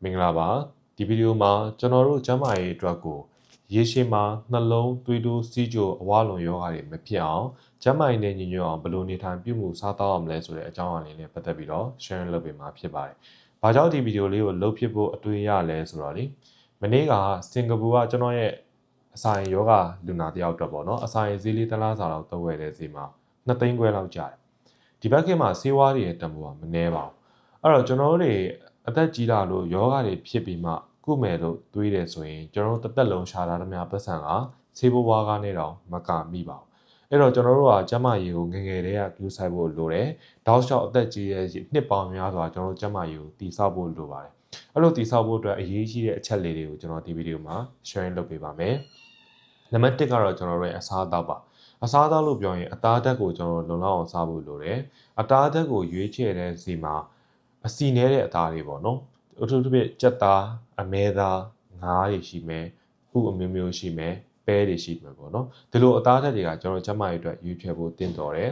မင်္ဂလာပါဒီဗီဒီယိုမှာကျွန်တော်တို့ကျန်းမာရေးအတွက်ကိုရေရှည်မှာနှလုံးသွေးတိုးစီးကျိုအဝါလွန်ရောဂါတွေမဖြစ်အောင်ကျန်းမာရေးနဲ့ညီညွတ်အောင်ဘယ်လိုနေထိုင်ပြုမှုစားသောက်အောင်လဲဆိုတဲ့အကြောင်းအရာလေးနဲ့ပတ်သက်ပြီးတော့ share လုပ်ပေးမှာဖြစ်ပါတယ်။ဘာကြောင့်ဒီဗီဒီယိုလေးကိုလုပ်ဖြစ်ဖို့အတွေ့ရလဲဆိုတော့လေမနေ့ကစင်ကာပူကကျွန်တော်ရဲ့အစာရင်ယောဂလူနာတယောက်အတွက်ပေါ့နော်အစာရင်ဈေးလေးတစ်လားစာလောက်တော့ဝယ်တဲ့ဈေးမှာ2သိန်းခွဲလောက်ကျတယ်။ဒီဘက်ကမှာဆေးဝါးတွေရဲ့တန်ဖိုးကမနည်းပါဘူး။အဲ့တော့ကျွန်တော်တို့တွေအသက်ကြီးလာလို့ယောဂတွေဖြစ်ပြီးမှကုမယ်လို့တွေးတယ်ဆိုရင်ကျွန်တော်တို့တစ်သက်လုံးရှာတာတည်းများပတ်စံကဆေးဘဝါးကနေတော့မကမိပါဘူးအဲ့တော့ကျွန်တော်တို့ကကျန်းမာရေးကိုငယ်ငယ်တည်းကကူးဆိုင်ဖို့လိုတယ်တောက်လျှောက်အသက်ကြီးရဲ့နှစ်ပေါင်းများစွာကျွန်တော်တို့ကျန်းမာရေးကိုတည်ဆောက်ဖို့လိုပါတယ်အဲ့လိုတည်ဆောက်ဖို့အတွက်အရေးကြီးတဲ့အချက်လေးတွေကိုကျွန်တော်ဒီဗီဒီယိုမှာ sharing လုပ်ပေးပါမယ်နံပါတ်1ကတော့ကျွန်တော်တို့ရဲ့အစားအသောက်ပါအစားအသောက်လို့ပြောရင်အသားဓာတ်ကိုကျွန်တော်လုံလောက်အောင်စားဖို့လိုတယ်အသားဓာတ်ကိုရွေးချယ်တဲ့စီမှာအစီနည်းတဲ့အသားတွေပေါ့နော်အထူးသဖြင့်ကြက်သားအမဲသားငါးတွေရှိမယ်ဥအမျိုးမျိုးရှိမယ်ပဲတွေရှိမယ်ပေါ့နော်ဒီလိုအသားဓာတ်တွေကကျွန်တော်ကျန်းမာရေးအတွက်ရွေးချယ်ဖို့တင်တော်တယ်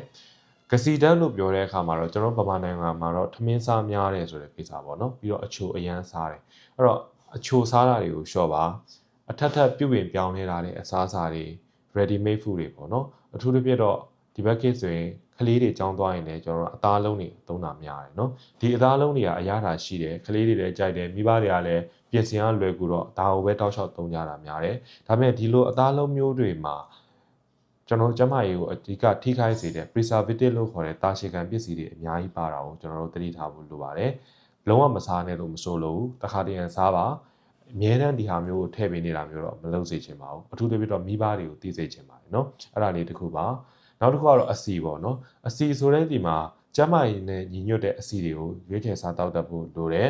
ကစီဓာတ်လို့ပြောတဲ့အခါမှာတော့ကျွန်တော်ဗမာနိုင်ငံမှာတော့ထမင်းစားများတယ်ဆိုတဲ့ကိစ္စပေါ့နော်ပြီးတော့အချိုအရန်စားတယ်အဲ့တော့အချိုစားတာတွေကိုလျှော့ပါအထက်ထပ်ပြုပြင်ပြောင်းလဲလာတဲ့အစားအစာတွေ ready made food တွေပေါ့နော်အထူးသဖြင့်တော့ဒီဘက်ကိဆိုရင်ကလေးတွေကြောင်းသွားရင်လည်းကျွန်တော်တို့အသားလုံးတွေသုံးတာများတယ်နော်ဒီအသားလုံးတွေကအရသာရှိတယ်ကလေးတွေလည်းကြိုက်တယ်မိဘတွေကလည်းပြင်ဆင်ရလွယ်ကူတော့ဒါကိုပဲတောက်လျှောက်သုံးကြတာများတယ်ဒါပေမဲ့ဒီလိုအသားလုံးမျိုးတွေမှာကျွန်တော်ကျန်းမာရေးကိုအဓိကထိခိုက်စေတဲ့ preservative လို့ခေါ်တဲ့တာရှည်ခံပစ္စည်းတွေအများကြီးပါတာကိုကျွန်တော်တို့သတိထားဖို့လိုပါတယ်လုံးဝမစားနဲ့လို့မဆိုလို့တခါတည်းရန်စားပါအမြဲတမ်းဒီဟာမျိုးကိုထည့်ပေးနေတာမျိုးတော့မလုပ်စေချင်ပါဘူးအထူးသဖြင့်တော့မိဘတွေကိုသိစေချင်ပါတယ်เนาะအဲ့ဒါလေးတစ်ခုပါနောက်တစ်ခုကတော့အစီပေါ့เนาะအစီဆိုတဲ့ဒီမှာကျန်းမာရေးနဲ့ညီညွတ်တဲ့အစီတွေကိုရွေးချယ်စားတောက်တတ်ဖို့လိုတယ်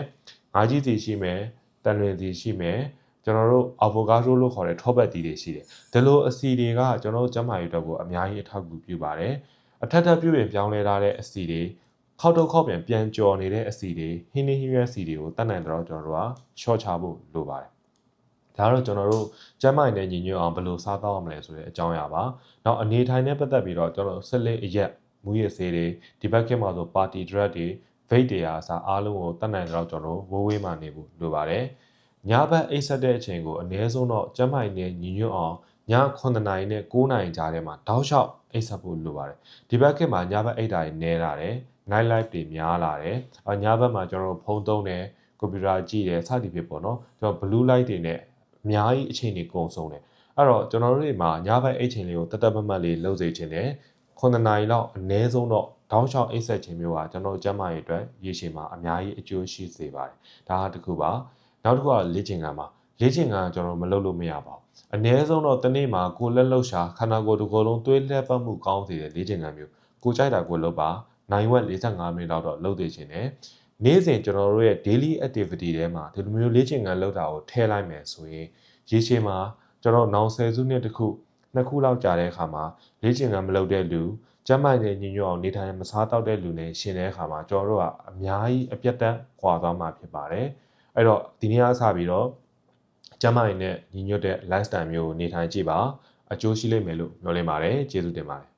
ငါးကြီးစီရှိမယ်တန်လွင်စီရှိမယ်ကျွန်တော်တို့အာဗိုကာဒိုလို့ခေါ်တဲ့ထောပတ်တီတွေရှိတယ်ဒီလိုအစီတွေကကျွန်တော်တို့ကျန်းမာရေးအတွက်ကိုအများကြီးအထောက်အကူပြုပါတယ်အထက်ထပ်ပြုပြင်ပြောင်းလဲထားတဲ့အစီတွေခောက်တော့ခောက်ပြန်ကြော်နေတဲ့အစီတွေဟင်းဟင်းရဲစီတွေကိုတတ်နိုင်တော့ကျွန်တော်တို့ကရှော့ချဖို့လိုပါတယ်ဒါကတော့ကျွန်တော်တို့ကျန်းမာရေးနဲ့ညီညွတ်အောင်ဘယ်လိုစားသောက်ရမလဲဆိုတဲ့အကြောင်းအရာပါ။နောက်အနေထိုင်နဲ့ပတ်သက်ပြီးတော့ကျွန်တော်ဆက်လက်အရက်မူရည်ဆေးတွေဒီဘက်ခေတ်မှာဆိုပါတီဒရက်တွေဗိတ်တွေအားစားအားလုံးကိုတတ်နိုင်တော့ကျွန်တော်ဝဝေးမှနေဖို့လိုပါတယ်။ညဘက်အိပ်ဆက်တဲ့အချိန်ကိုအနည်းဆုံးတော့ကျန်းမာရေးနဲ့ညီညွတ်အောင်ည9နာရီနဲ့9နာရီကြားထဲမှာတောက်လျှောက်အိပ်ဆက်ဖို့လိုပါတယ်။ဒီဘက်ခေတ်မှာညဘက်အိပ်တာတွေနည်းလာတယ်။ night life တွေများလာတယ်။ညဘက်မှာကျွန်တော်ဖုန်းသုံးတယ်ကွန်ပျူတာကြည့်တယ်စသည်ဖြင့်ပေါ့နော်။ကျွန်တော် blue light တွေနဲ့အများကြီးအချိန်တွေကုန်ဆုံးတယ်အဲ့တော့ကျွန်တော်တို့တွေမှာညဘက်အိတ်ချိန်လေးကိုတတ်မတ်လေးလုပ်စေချင်တယ်9နာရီလောက်အနည်းဆုံးတော့တောင်းလျှောက်အိတ်ဆက်ခြင်းမျိုးကကျွန်တော်ကျန်းမာရေးအတွက်ရေရှည်မှာအများကြီးအကျိုးရှိစေပါတယ်ဒါကတစ်ခုပါနောက်တစ်ခုကလေ့ကျင့်ခန်းပါလေ့ကျင့်ခန်းကကျွန်တော်မလုပ်လို့မရပါဘူးအနည်းဆုံးတော့တစ်နေ့မှာကိုလက်လှုပ်ရှားခန္ဓာကိုယ်တစ်ကိုယ်လုံးသွေးလှည့်ပတ်မှုကောင်းစေတဲ့လေ့ကျင့်ခန်းမျိုးကိုကြိုက်တာကိုလုပ်ပါနိုင်ဝက်45မိနစ်လောက်တော့လုပ်သေးခြင်းနဲ့နေ့စဉ်ကျွန်တော်တို့ရဲ့ daily activity ထဲမှာဒီလိုမျိုးလေ့ကျင့်ခန်းလုပ်တာကိုထည့်လိုက်မယ်ဆိုရင်ရေရှည်မှာကျွန်တော်နောင်10စုနှစ်တစ်ခုနှစ်ခုလောက်ကြာတဲ့အခါမှာလေ့ကျင့်ခန်းမလုပ်တဲ့လူကျန်းမာရေးညီညွတ်အောင်နေထိုင်မစားတော့တဲ့လူနဲ့ရှင်တဲ့အခါမှာကျွန်တော်တို့ကအများကြီးအပြတ်တက်ခွာသွားမှာဖြစ်ပါတယ်အဲ့တော့ဒီနေ့အစပြီးတော့ကျန်းမာရေးနဲ့ညီညွတ်တဲ့ lifestyle မျိုးကိုနေထိုင်ကြည့်ပါအကျိုးရှိလိမ့်မယ်လို့မျှော်လင့်ပါတယ်ကျေးဇူးတင်ပါတယ်